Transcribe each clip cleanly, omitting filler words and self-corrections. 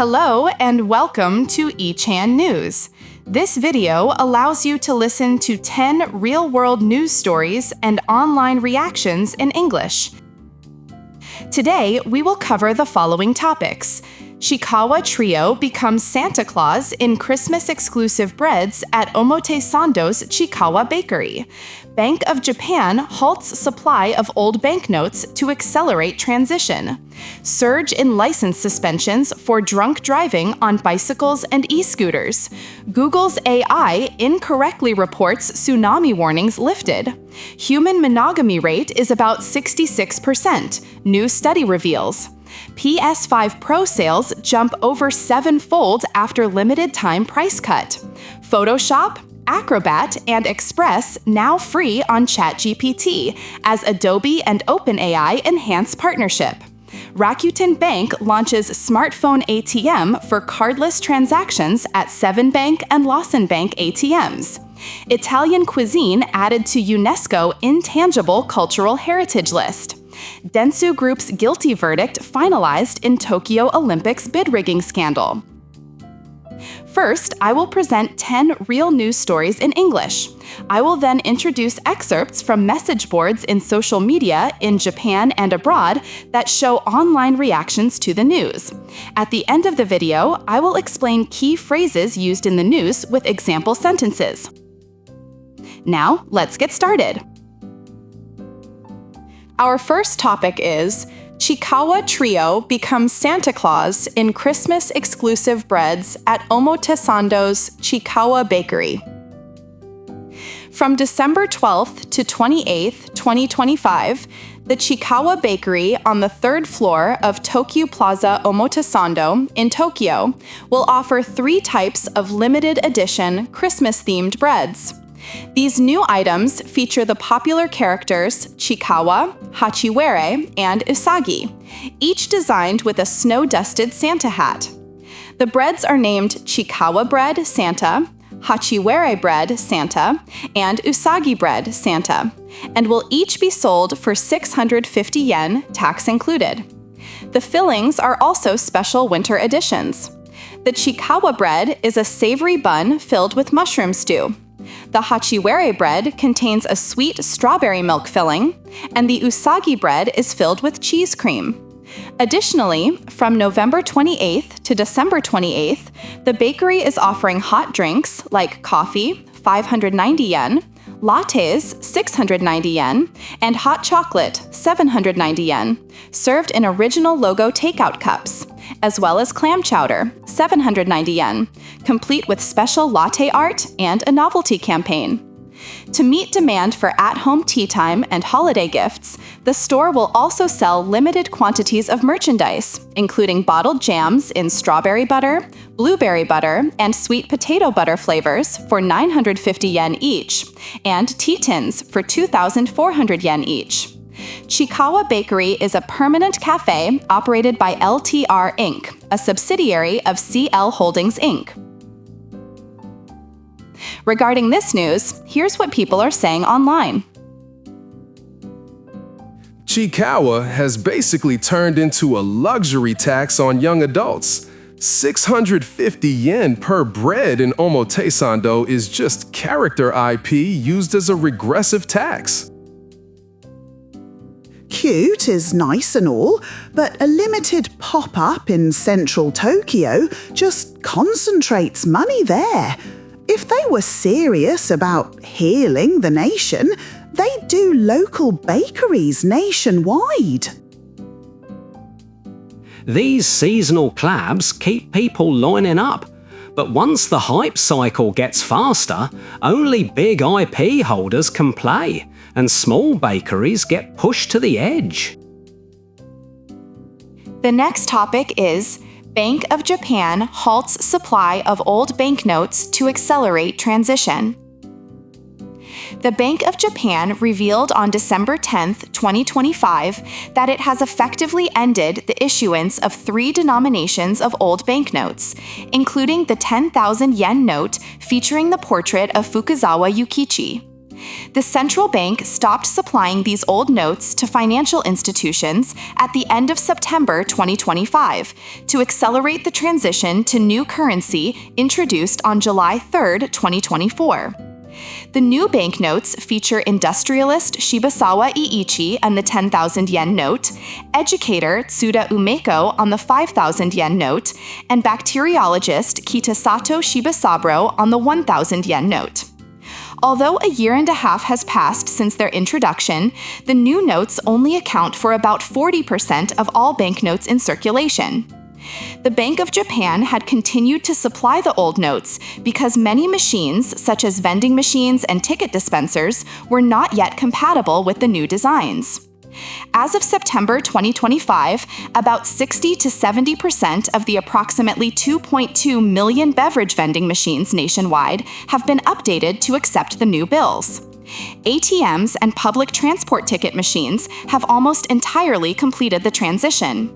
Hello and welcome to eChan News. This video allows you to listen to 10 real-world news stories and online reactions in English. Today, we will cover the following topics. Chikawa Trio becomes Santa Claus in Christmas-exclusive breads at Omotesando's Chikawa Bakery. Bank of Japan halts supply of old banknotes to accelerate transition. Surge in license suspensions for drunk driving on bicycles and e-scooters. Google's AI incorrectly reports tsunami warnings lifted. Human monogamy rate is about 66%, new study reveals. PS5 Pro sales jump over 7-fold after limited-time price cut. Photoshop, Acrobat, and Express now free on ChatGPT as Adobe and OpenAI enhance partnership. Rakuten Bank launches smartphone ATM for cardless transactions at 7bank and Lawson Bank ATMs. Italian cuisine added to UNESCO Intangible Cultural Heritage List. Dentsu Group's guilty verdict finalized in Tokyo Olympics bid rigging scandal. First, I will present 10 real news stories in English. I will then introduce excerpts from message boards in social media in Japan and abroad that show online reactions to the news. At the end of the video, I will explain key phrases used in the news with example sentences. Now, let's get started. Our first topic is Chikawa Trio becomes Santa Claus in Christmas-exclusive breads at Omotesando's Chikawa Bakery. From December 12th to 28th, 2025, the Chikawa Bakery on the third floor of Tokyo Plaza Omotesando in Tokyo will offer 3 types of limited edition Christmas-themed breads. These new items feature the popular characters Chikawa, Hachiwere, and Usagi, each designed with a snow-dusted Santa hat. The breads are named Chikawa Bread Santa, Hachiwere Bread Santa, and Usagi Bread Santa, and will each be sold for 650 yen, tax included. The fillings are also special winter editions. The Chikawa bread is a savory bun filled with mushroom stew. The Hachiwere bread contains a sweet strawberry milk filling, and the Usagi bread is filled with cheese cream. Additionally, from November 28th to December 28th, the bakery is offering hot drinks like coffee, 590 yen, lattes, 690 yen, and hot chocolate, 790 yen, served in original logo takeout cups, as well as clam chowder, 790 yen, complete with special latte art and a novelty campaign. To meet demand for at-home tea time and holiday gifts, the store will also sell limited quantities of merchandise, including bottled jams in strawberry butter, blueberry butter, and sweet potato butter flavors for 950 yen each, and tea tins for 2,400 yen each. Chikawa Bakery is a permanent cafe operated by LTR Inc., a subsidiary of CL Holdings Inc. Regarding this news, here's what people are saying online. Chikawa has basically turned into a luxury tax on young adults. 650 yen per bread in Omotesando is just character IP used as a regressive tax. Cute is nice and all, but a limited pop-up in central Tokyo just concentrates money there. If they were serious about healing the nation, they'd do local bakeries nationwide. These seasonal collabs keep people lining up, but once the hype cycle gets faster, only big IP holders can play, and small bakeries get pushed to the edge. The next topic is Bank of Japan halts supply of old banknotes to accelerate transition. The Bank of Japan revealed on December 10, 2025, that it has effectively ended the issuance of 3 denominations of old banknotes, including the 10,000 yen note featuring the portrait of Fukuzawa Yukichi. The central bank stopped supplying these old notes to financial institutions at the end of September 2025 to accelerate the transition to new currency introduced on July 3, 2024. The new banknotes feature industrialist Shibusawa Iichi on the 10,000 yen note, educator Tsuda Umeko on the 5,000 yen note, and bacteriologist Kitasato Shibasabro on the 1,000 yen note. Although a year and a half has passed since their introduction, the new notes only account for about 40% of all banknotes in circulation. The Bank of Japan had continued to supply the old notes because many machines, such as vending machines and ticket dispensers, were not yet compatible with the new designs. As of September 2025, about 60 to 70% of the approximately 2.2 million beverage vending machines nationwide have been updated to accept the new bills. ATMs and public transport ticket machines have almost entirely completed the transition.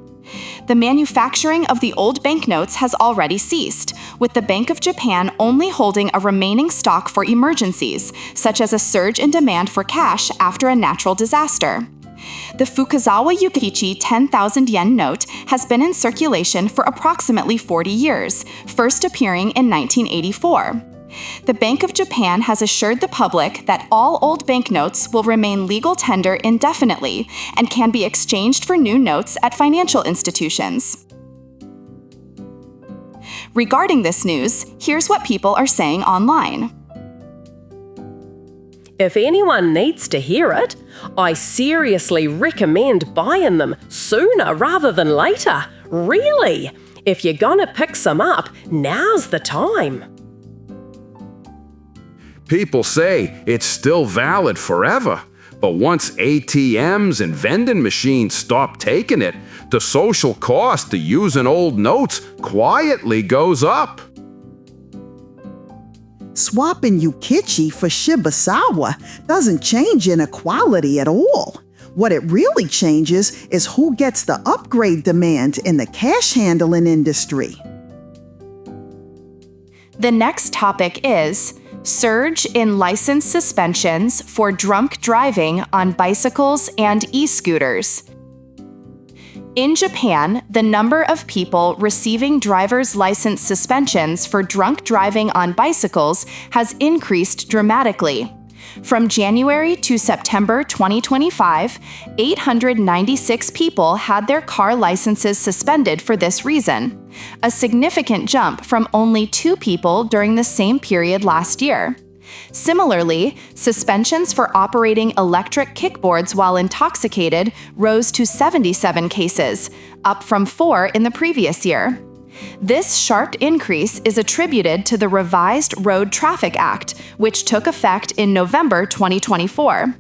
The manufacturing of the old banknotes has already ceased, with the Bank of Japan only holding a remaining stock for emergencies, such as a surge in demand for cash after a natural disaster. The Fukuzawa Yukichi 10,000 yen note has been in circulation for approximately 40 years, first appearing in 1984. The Bank of Japan has assured the public that all old banknotes will remain legal tender indefinitely and can be exchanged for new notes at financial institutions. Regarding this news, here's what people are saying online. If anyone needs to hear it, I seriously recommend buying them sooner rather than later. Really! If you're gonna pick some up, now's the time. People say it's still valid forever, but once ATMs and vending machines stop taking it, the social cost to using old notes quietly goes up. Swapping Yukichi for Shibusawa doesn't change inequality at all. What it really changes is who gets the upgrade demand in the cash handling industry. The next topic is surge in license suspensions for drunk driving on bicycles and e-scooters. In Japan, the number of people receiving driver's license suspensions for drunk driving on bicycles has increased dramatically. From January to September 2025, 896 people had their car licenses suspended for this reason, a significant jump from only 2 people during the same period last year. Similarly, suspensions for operating electric kickboards while intoxicated rose to 77 cases, up from 4 in the previous year. This sharp increase is attributed to the revised Road Traffic Act, which took effect in November 2024.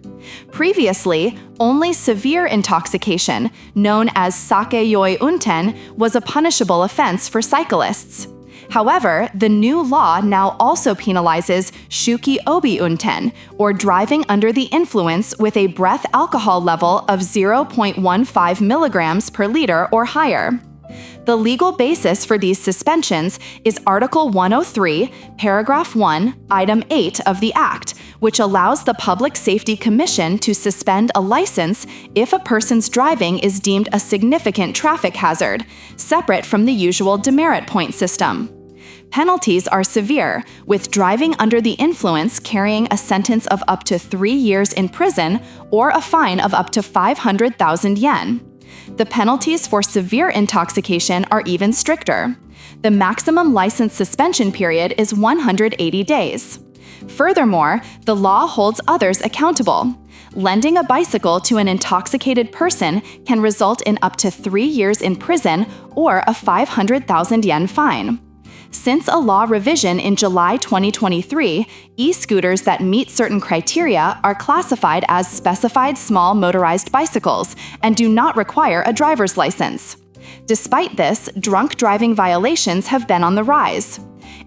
Previously, only severe intoxication, known as sake-yoi unten, was a punishable offense for cyclists. However, the new law now also penalizes shuki obi unten, or driving under the influence with a breath alcohol level of 0.15 milligrams per liter or higher. The legal basis for these suspensions is Article 103, Paragraph 1, Item 8 of the Act, which allows the Public Safety Commission to suspend a license if a person's driving is deemed a significant traffic hazard, separate from the usual demerit point system. Penalties are severe, with driving under the influence carrying a sentence of up to 3 years in prison or a fine of up to 500,000 yen. The penalties for severe intoxication are even stricter. The maximum license suspension period is 180 days. Furthermore, the law holds others accountable. Lending a bicycle to an intoxicated person can result in up to 3 years in prison or a 500,000 yen fine. Since a law revision in July 2023, e-scooters that meet certain criteria are classified as specified small motorized bicycles and do not require a driver's license. Despite this, drunk driving violations have been on the rise.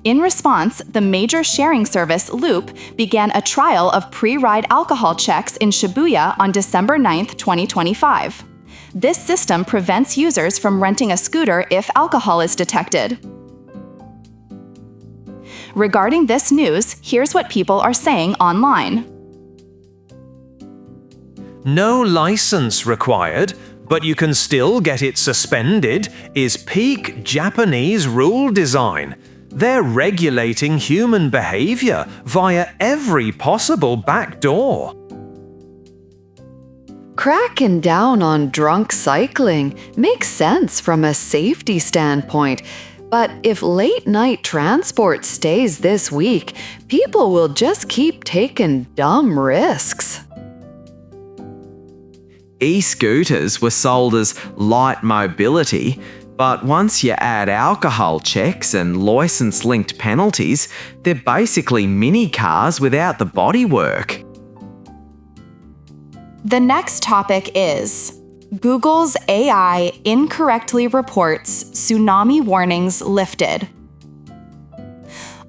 In response, the major sharing service Loop began a trial of pre-ride alcohol checks in Shibuya on December 9, 2025. This system prevents users from renting a scooter if alcohol is detected. Regarding this news, here's what people are saying online. no license required, but you can still get it suspended, is peak Japanese rule design. They're regulating human behavior via every possible backdoor. Cracking down on drunk cycling makes sense from a safety standpoint, but if late-night transport stays this week, people will just keep taking dumb risks. E-scooters were sold as light mobility, but once you add alcohol checks and license-linked penalties, they're basically mini cars without the bodywork. The next topic is Google's AI incorrectly reports tsunami warnings lifted.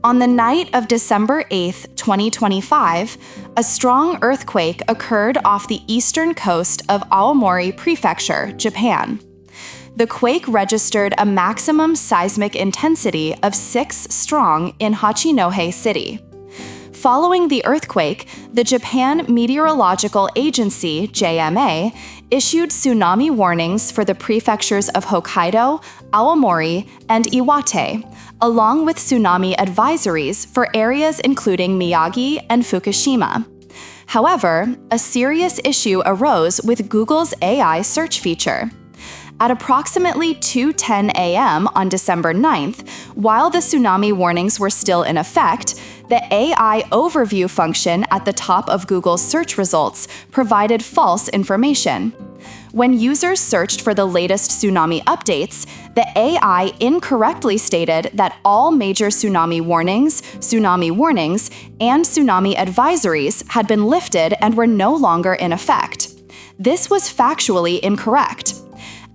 On the night of December 8, 2025, a strong earthquake occurred off the eastern coast of Aomori Prefecture, Japan. The quake registered a maximum seismic intensity of 6 strong in Hachinohe City. Following the earthquake, the Japan Meteorological Agency, JMA, issued tsunami warnings for the prefectures of Hokkaido, Aomori, and Iwate, along with tsunami advisories for areas including Miyagi and Fukushima. However, a serious issue arose with Google's AI search feature. At approximately 2:10 a.m. on December 9th, while the tsunami warnings were still in effect, the AI overview function at the top of Google's search results provided false information. When users searched for the latest tsunami updates, the AI incorrectly stated that all major tsunami warnings, and tsunami advisories had been lifted and were no longer in effect. This was factually incorrect.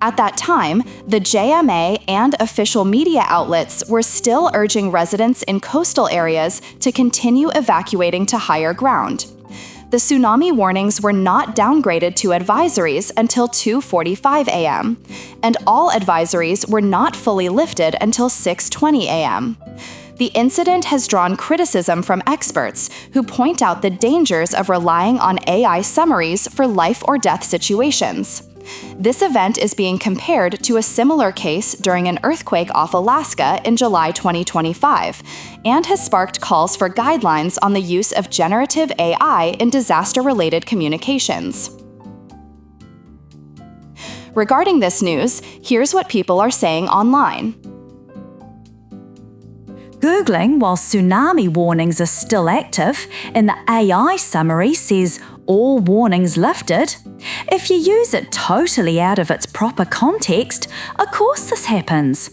At that time, the JMA and official media outlets were still urging residents in coastal areas to continue evacuating to higher ground. The tsunami warnings were not downgraded to advisories until 2:45 a.m., and all advisories were not fully lifted until 6:20 a.m. The incident has drawn criticism from experts who point out the dangers of relying on AI summaries for life or death situations. This event is being compared to a similar case during an earthquake off Alaska in July 2025, and has sparked calls for guidelines on the use of generative AI in disaster-related communications. Regarding this news, here's what people are saying online. Googling while tsunami warnings are still active, and the AI summary says all warnings lifted. If you use it totally out of its proper context, of course this happens.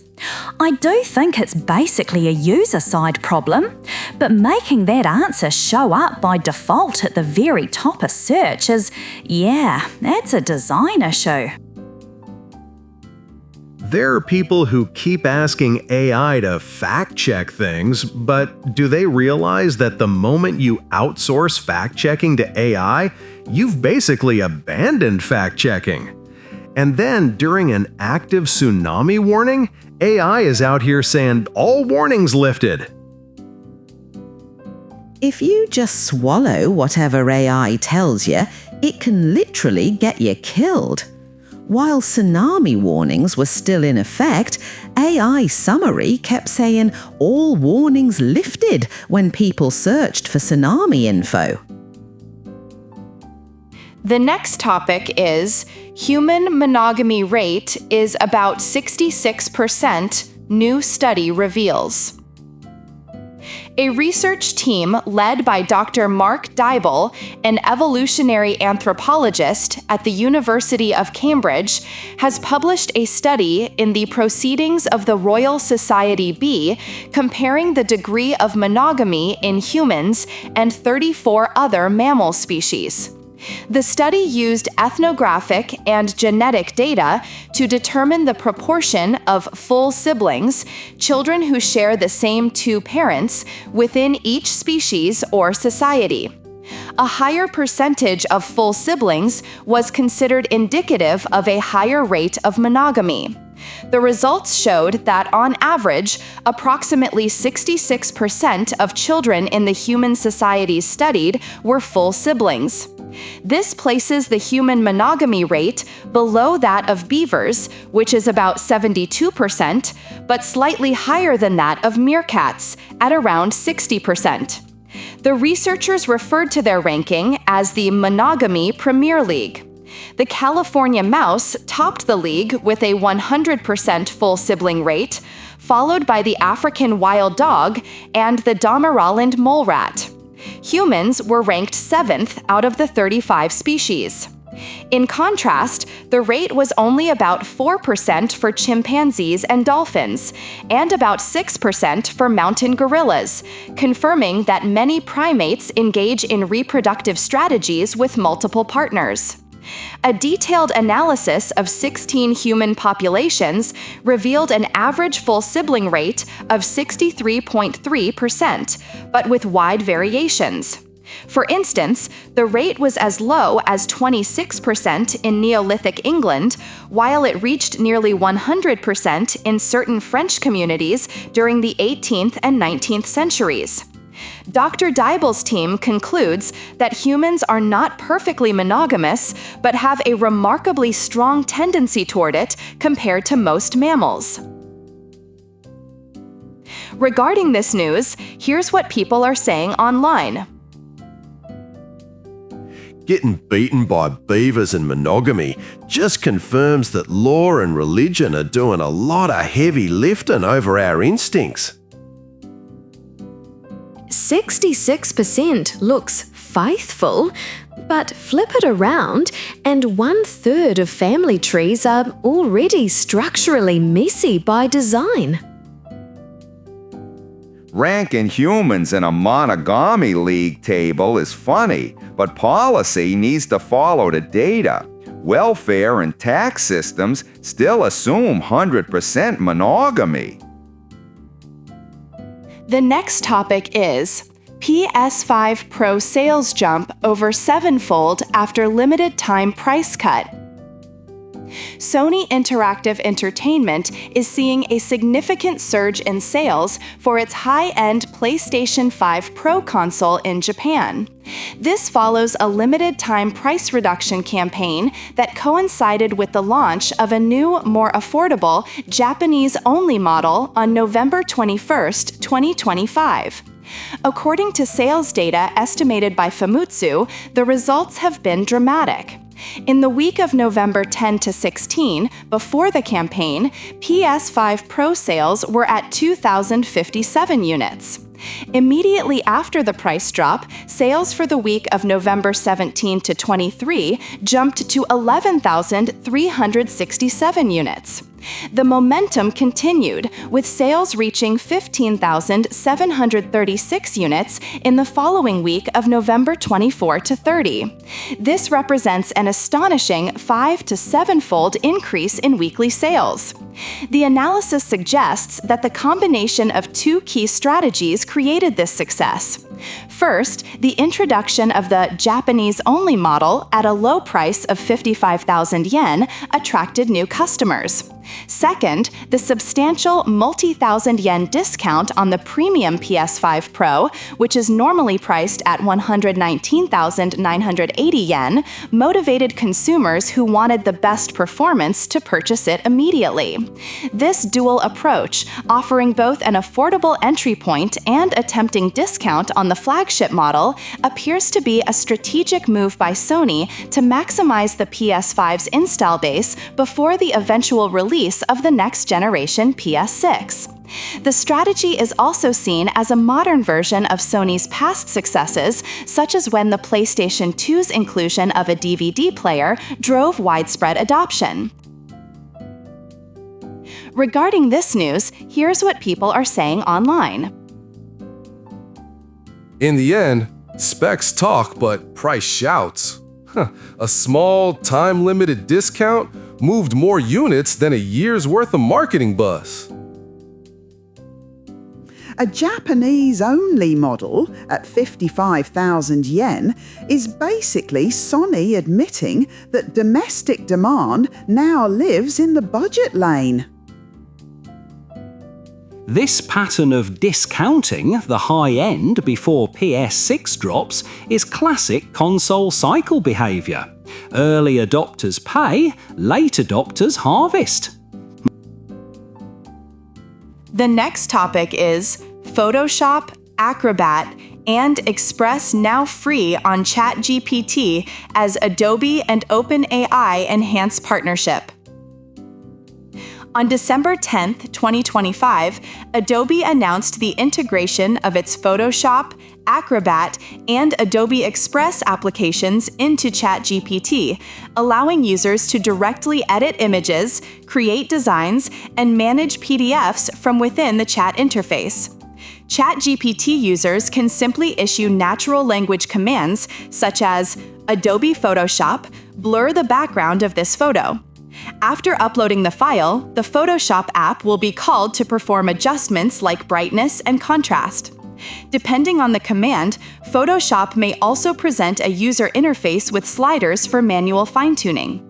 I do think it's basically a user-side problem, but making that answer show up by default at the very top of search is, that's a design issue. There are people who keep asking AI to fact-check things, but do they realize that the moment you outsource fact-checking to AI, you've basically abandoned fact-checking? And then, during an active tsunami warning, AI is out here saying, all warnings lifted. If you just swallow whatever AI tells you, it can literally get you killed. While tsunami warnings were still in effect, AI summary kept saying all warnings lifted when people searched for tsunami info. The next topic is human monogamy rate is about 66%, new study reveals. A research team led by Dr. Mark Dybel, an evolutionary anthropologist at the University of Cambridge, has published a study in the Proceedings of the Royal Society B comparing the degree of monogamy in humans and 34 other mammal species. The study used ethnographic and genetic data to determine the proportion of full siblings, children who share the same two parents, within each species or society. A higher percentage of full siblings was considered indicative of a higher rate of monogamy. The results showed that, on average, approximately 66% of children in the human societies studied were full siblings. This places the human monogamy rate below that of beavers, which is about 72%, but slightly higher than that of meerkats, at around 60%. The researchers referred to their ranking as the Monogamy Premier League. The California mouse topped the league with a 100% full sibling rate, followed by the African wild dog and the Damaraland mole rat. Humans were ranked 7th out of the 35 species. In contrast, the rate was only about 4% for chimpanzees and dolphins, and about 6% for mountain gorillas, confirming that many primates engage in reproductive strategies with multiple partners. A detailed analysis of 16 human populations revealed an average full sibling rate of 63.3%, but with wide variations. For instance, the rate was as low as 26% in Neolithic England, while it reached nearly 100% in certain French communities during the 18th and 19th centuries. Dr. Deibel's team concludes that humans are not perfectly monogamous, but have a remarkably strong tendency toward it compared to most mammals. Regarding this news, here's what people are saying online. Getting beaten by beavers and monogamy just confirms that law and religion are doing a lot of heavy lifting over our instincts. 66% looks faithful, but flip it around and 1/3 of family trees are already structurally messy by design. Ranking humans in a monogamy league table is funny, but policy needs to follow the data. Welfare and tax systems still assume 100% monogamy. The next topic is PS5 Pro sales jump over 7-fold after limited time price cut. Sony Interactive Entertainment is seeing a significant surge in sales for its high-end PlayStation 5 Pro console in Japan. This follows a limited-time price reduction campaign that coincided with the launch of a new, more affordable, Japanese-only model on November 21, 2025. According to sales data estimated by Famitsu, the results have been dramatic. In the week of November 10 to 16, before the campaign, PS5 Pro sales were at 2,057 units. Immediately after the price drop, sales for the week of November 17 to 23 jumped to 11,367 units. The momentum continued, with sales reaching 15,736 units in the following week of November 24 to 30. This represents an astonishing 5 to 7-fold increase in weekly sales. The analysis suggests that the combination of two key strategies created this success. First, the introduction of the Japanese-only model at a low price of 55,000 yen attracted new customers. Second, the substantial multi-thousand yen discount on the premium PS5 Pro, which is normally priced at 119,980 yen, motivated consumers who wanted the best performance to purchase it immediately. This dual approach, offering both an affordable entry point and a tempting discount on the flagship model, appears to be a strategic move by Sony to maximize the PS5's install base before the eventual release of the next generation PS6. The strategy is also seen as a modern version of Sony's past successes, such as when the PlayStation 2's inclusion of a DVD player drove widespread adoption. Regarding this news, here's what people are saying online. In the end, specs talk, but price shouts. A small, time-limited discount moved more units than a year's worth of marketing buzz. A Japanese-only model at 55,000 yen is basically Sony admitting that domestic demand now lives in the budget lane. This pattern of discounting the high end before PS6 drops is classic console cycle behavior. Early adopters pay, late adopters harvest. The next topic is Photoshop, Acrobat, and Express now free on ChatGPT as Adobe and OpenAI enhance partnership. On December 10, 2025, Adobe announced the integration of its Photoshop, Acrobat, and Adobe Express applications into ChatGPT, allowing users to directly edit images, create designs, and manage PDFs from within the chat interface. ChatGPT users can simply issue natural language commands such as Adobe Photoshop, blur the background of this photo. After uploading the file, the Photoshop app will be called to perform adjustments like brightness and contrast. Depending on the command, Photoshop may also present a user interface with sliders for manual fine-tuning.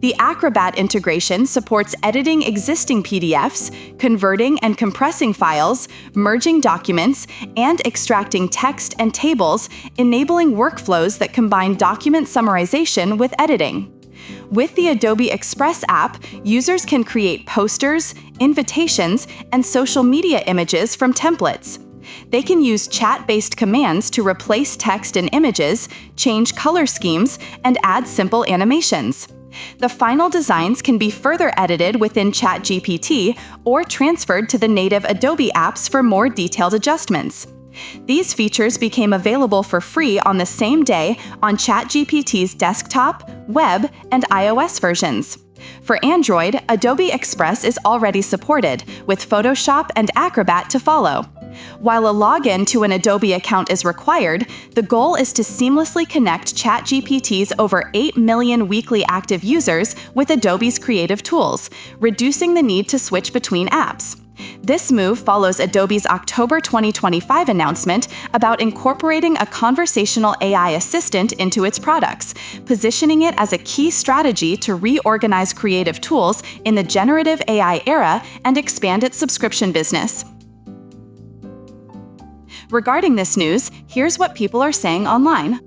The Acrobat integration supports editing existing PDFs, converting and compressing files, merging documents, and extracting text and tables, enabling workflows that combine document summarization with editing. With the Adobe Express app, users can create posters, invitations, and social media images from templates. They can use chat-based commands to replace text and images, change color schemes, and add simple animations. The final designs can be further edited within ChatGPT or transferred to the native Adobe apps for more detailed adjustments. These features became available for free on the same day on ChatGPT's desktop, web, and iOS versions. For Android, Adobe Express is already supported, with Photoshop and Acrobat to follow. While a login to an Adobe account is required, the goal is to seamlessly connect ChatGPT's over 8 million weekly active users with Adobe's creative tools, reducing the need to switch between apps. This move follows Adobe's October 2025 announcement about incorporating a conversational AI assistant into its products, positioning it as a key strategy to reorganize creative tools in the generative AI era and expand its subscription business. Regarding this news, here's what people are saying online.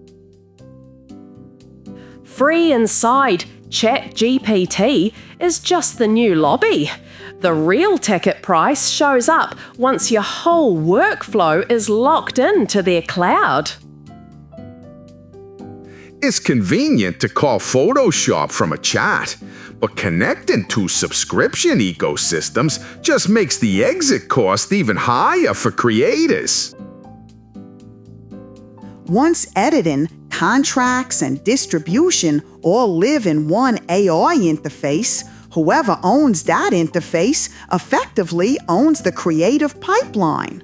Free inside ChatGPT is just the new lobby. The real ticket price shows up once your whole workflow is locked into their cloud. It's convenient to call Photoshop from a chat, but connecting to subscription ecosystems just makes the exit cost even higher for creators. Once editing, contracts, and distribution all live in one AI interface, whoever owns that interface effectively owns the creative pipeline.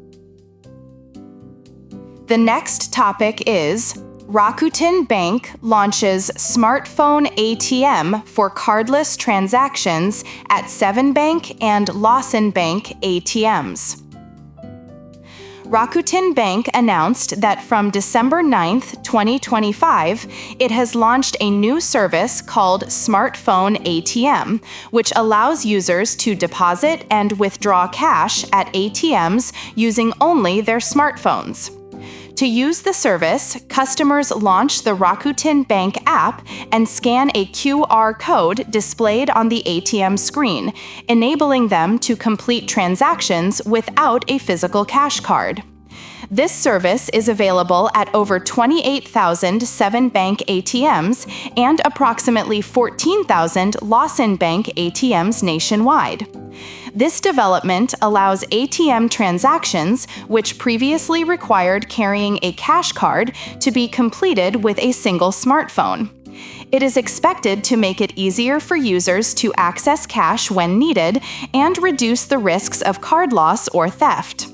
The next topic is Rakuten Bank launches smartphone ATM for cardless transactions at 7bank and Lawson Bank ATMs. Rakuten Bank announced that from December 9th, 2025, it has launched a new service called Smartphone ATM, which allows users to deposit and withdraw cash at ATMs using only their smartphones. To use the service, customers launch the Rakuten Bank app and scan a QR code displayed on the ATM screen, enabling them to complete transactions without a physical cash card. This service is available at over 28,000 7bank ATMs and approximately 14,000 Lawson Bank ATMs nationwide. This development allows ATM transactions, which previously required carrying a cash card, to be completed with a single smartphone. It is expected to make it easier for users to access cash when needed and reduce the risks of card loss or theft.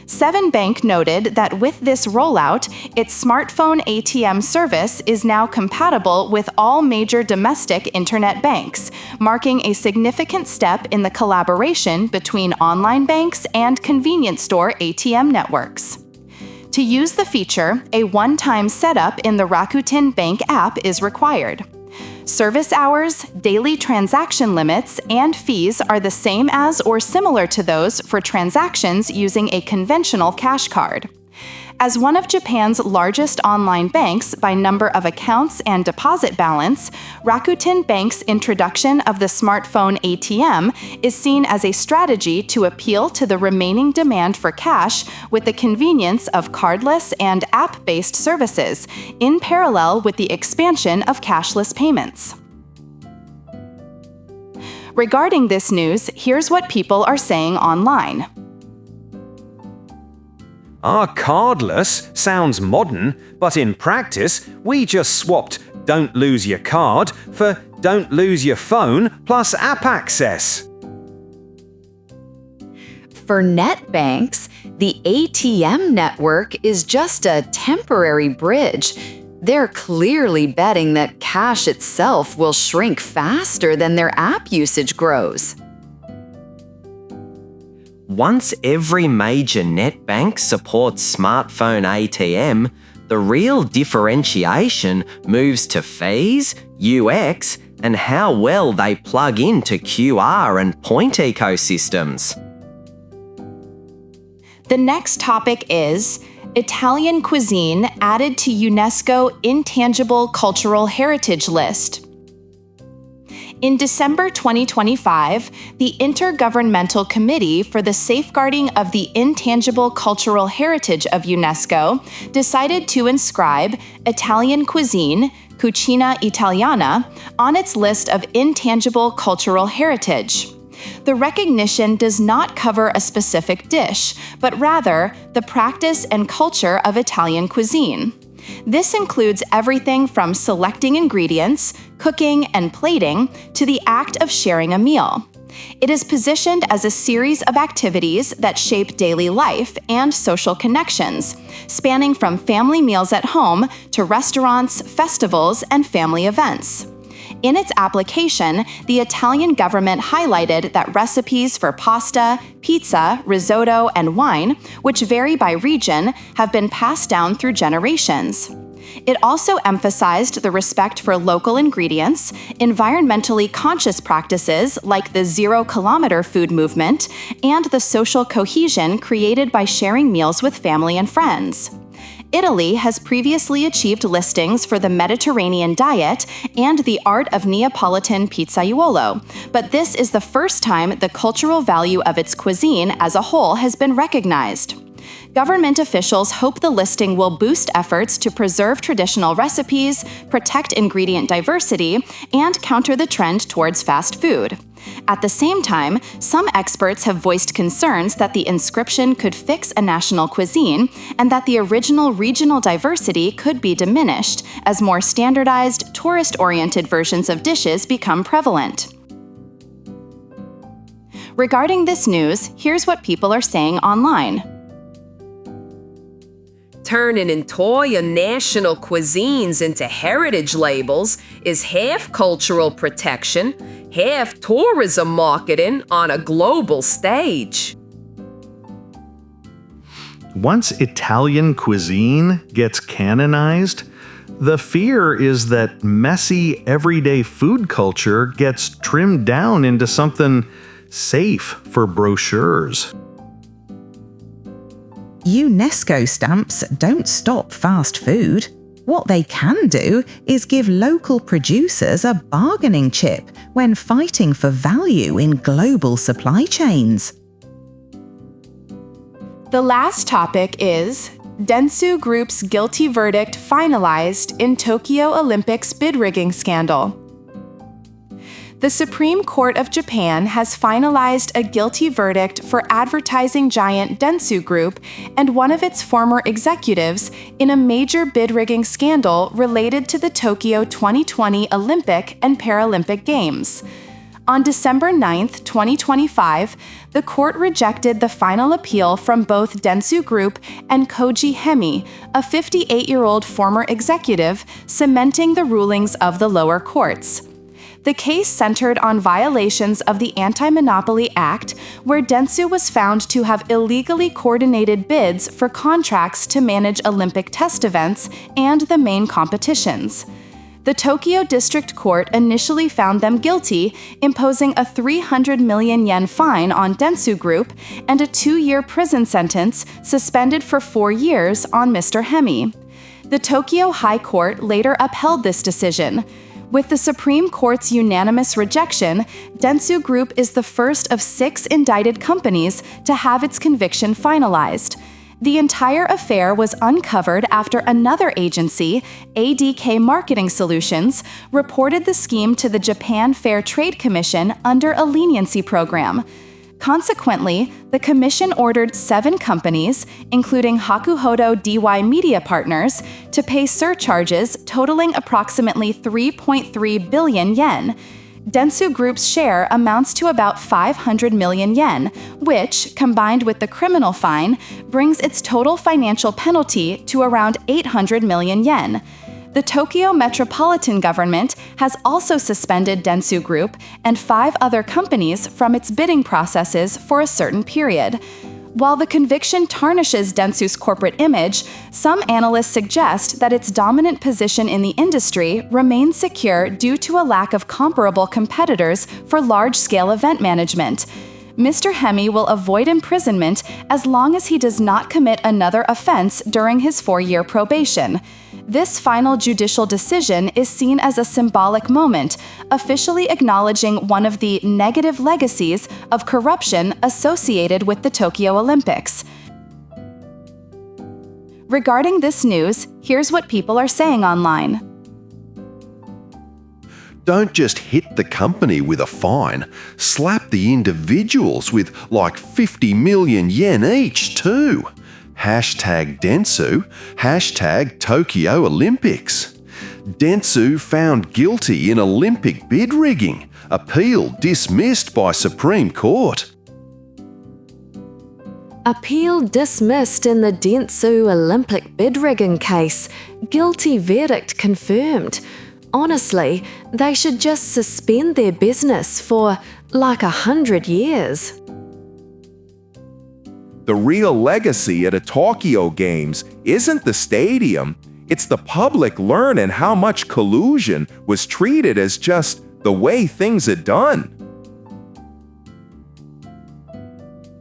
7bank noted that with this rollout, its smartphone ATM service is now compatible with all major domestic internet banks, marking a significant step in the collaboration between online banks and convenience store ATM networks. To use the feature, a one-time setup in the Rakuten Bank app is required. Service hours, daily transaction limits, and fees are the same as or similar to those for transactions using a conventional cash card. As one of Japan's largest online banks by number of accounts and deposit balance, Rakuten Bank's introduction of the smartphone ATM is seen as a strategy to appeal to the remaining demand for cash with the convenience of cardless and app-based services, in parallel with the expansion of cashless payments. Regarding this news, here's what people are saying online. Cardless sounds modern, but in practice, we just swapped don't lose your card for don't lose your phone plus app access. For net banks, the ATM network is just a temporary bridge. They're clearly betting that cash itself will shrink faster than their app usage grows. Once every major net bank supports smartphone ATM, the real differentiation moves to fees, UX, and how well they plug into QR and point ecosystems. The next topic is Italian cuisine added to UNESCO Intangible Cultural Heritage List. In December 2025, the Intergovernmental Committee for the Safeguarding of the Intangible Cultural Heritage of UNESCO decided to inscribe Italian cuisine, Cucina Italiana, on its list of intangible cultural heritage. The recognition does not cover a specific dish, but rather the practice and culture of Italian cuisine. This includes everything from selecting ingredients, cooking, and plating to the act of sharing a meal. It is positioned as a series of activities that shape daily life and social connections, spanning from family meals at home to restaurants, festivals, and family events. In its application, the Italian government highlighted that recipes for pasta, pizza, risotto, and wine, which vary by region, have been passed down through generations. It also emphasized the respect for local ingredients, environmentally conscious practices like the zero-kilometer food movement, and the social cohesion created by sharing meals with family and friends. Italy has previously achieved listings for the Mediterranean diet and the art of Neapolitan pizzaiolo, but this is the first time the cultural value of its cuisine as a whole has been recognized. Government officials hope the listing will boost efforts to preserve traditional recipes, protect ingredient diversity, and counter the trend towards fast food. At the same time, some experts have voiced concerns that the inscription could fix a national cuisine and that the original regional diversity could be diminished as more standardized, tourist-oriented versions of dishes become prevalent. Regarding this news, here's what people are saying online. Turning entire national cuisines into heritage labels is half cultural protection, half tourism marketing on a global stage. Once Italian cuisine gets canonized, the fear is that messy, everyday food culture gets trimmed down into something safe for brochures. UNESCO stamps don't stop fast food. What they can do is give local producers a bargaining chip when fighting for value in global supply chains. The last topic is Dentsu Group's guilty verdict finalized in Tokyo Olympics bid rigging scandal. The Supreme Court of Japan has finalized a guilty verdict for advertising giant Dentsu Group and one of its former executives in a major bid rigging scandal related to the Tokyo 2020 Olympic and Paralympic Games. On December 9, 2025, the court rejected the final appeal from both Dentsu Group and Koji Hemi, a 58-year-old former executive, cementing the rulings of the lower courts. The case centered on violations of the Anti-Monopoly Act, where Dentsu was found to have illegally coordinated bids for contracts to manage Olympic test events and the main competitions. The Tokyo District Court initially found them guilty, imposing a 300 million yen fine on Dentsu Group and a 2-year prison sentence suspended for 4 years on Mr. Hemi. The Tokyo High Court later upheld this decision. With the Supreme Court's unanimous rejection, Dentsu Group is the first of 6 indicted companies to have its conviction finalized. The entire affair was uncovered after another agency, ADK Marketing Solutions, reported the scheme to the Japan Fair Trade Commission under a leniency program. Consequently, the commission ordered 7 companies, including Hakuhodo DY Media Partners, to pay surcharges totaling approximately 3.3 billion yen. Dentsu Group's share amounts to about 500 million yen, which, combined with the criminal fine, brings its total financial penalty to around 800 million yen. The Tokyo Metropolitan Government has also suspended Dentsu Group and 5 other companies from its bidding processes for a certain period. While the conviction tarnishes Dentsu's corporate image, some analysts suggest that its dominant position in the industry remains secure due to a lack of comparable competitors for large-scale event management. Mr. Hemi will avoid imprisonment as long as he does not commit another offense during his 4-year probation. This final judicial decision is seen as a symbolic moment, officially acknowledging one of the negative legacies of corruption associated with the Tokyo Olympics. Regarding this news, here's what people are saying online. Don't just hit the company with a fine, slap the individuals with like 50 million yen each too. Hashtag Dentsu, hashtag Tokyo Olympics. Dentsu found guilty in Olympic bid rigging. Appeal dismissed by Supreme Court. Appeal dismissed in the Dentsu Olympic bid rigging case. Guilty verdict confirmed. Honestly, they should just suspend their business for like 100 years. The real legacy at a Tokyo Games isn't the stadium, it's the public learning how much collusion was treated as just the way things are done.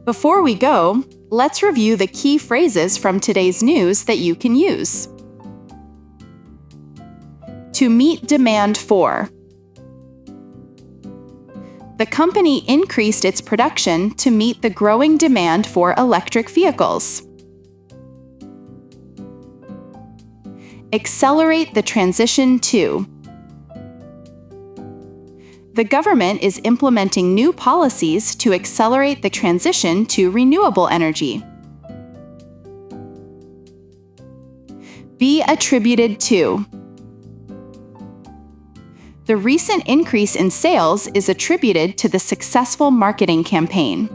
Before we go, let's review the key phrases from today's news that you can use. To meet demand for. The company increased its production to meet the growing demand for electric vehicles. Accelerate the transition to. The government is implementing new policies to accelerate the transition to renewable energy. Be attributed to. The recent increase in sales is attributed to the successful marketing campaign.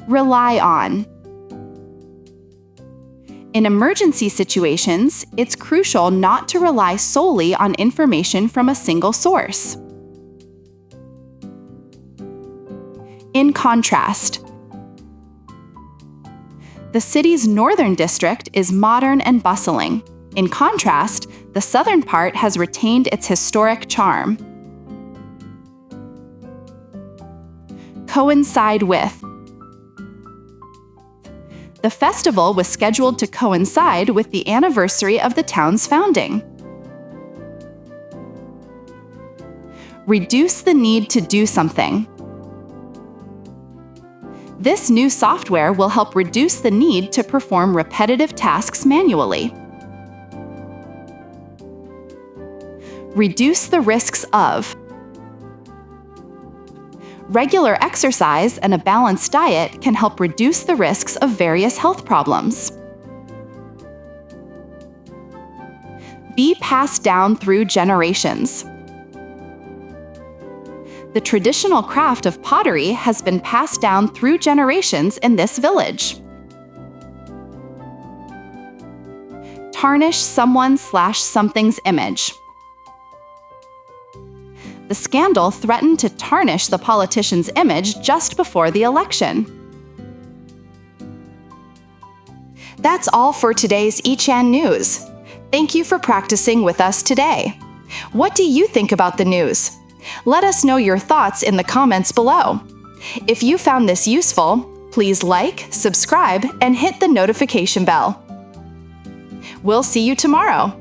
Rely on. In emergency situations, it's crucial not to rely solely on information from a single source. In contrast. The city's northern district is modern and bustling. In contrast, the southern part has retained its historic charm. Coincide with. The festival was scheduled to coincide with the anniversary of the town's founding. Reduce the need to do something. This new software will help reduce the need to perform repetitive tasks manually. Reduce the risks of. Regular exercise and a balanced diet can help reduce the risks of various health problems. Be passed down through generations. The traditional craft of pottery has been passed down through generations in this village. Tarnish someone/something's image. The scandal threatened to tarnish the politician's image just before the election. That's all for today's eChan News. Thank you for practicing with us today. What do you think about the news? Let us know your thoughts in the comments below. If you found this useful, please like, subscribe, and hit the notification bell. We'll see you tomorrow.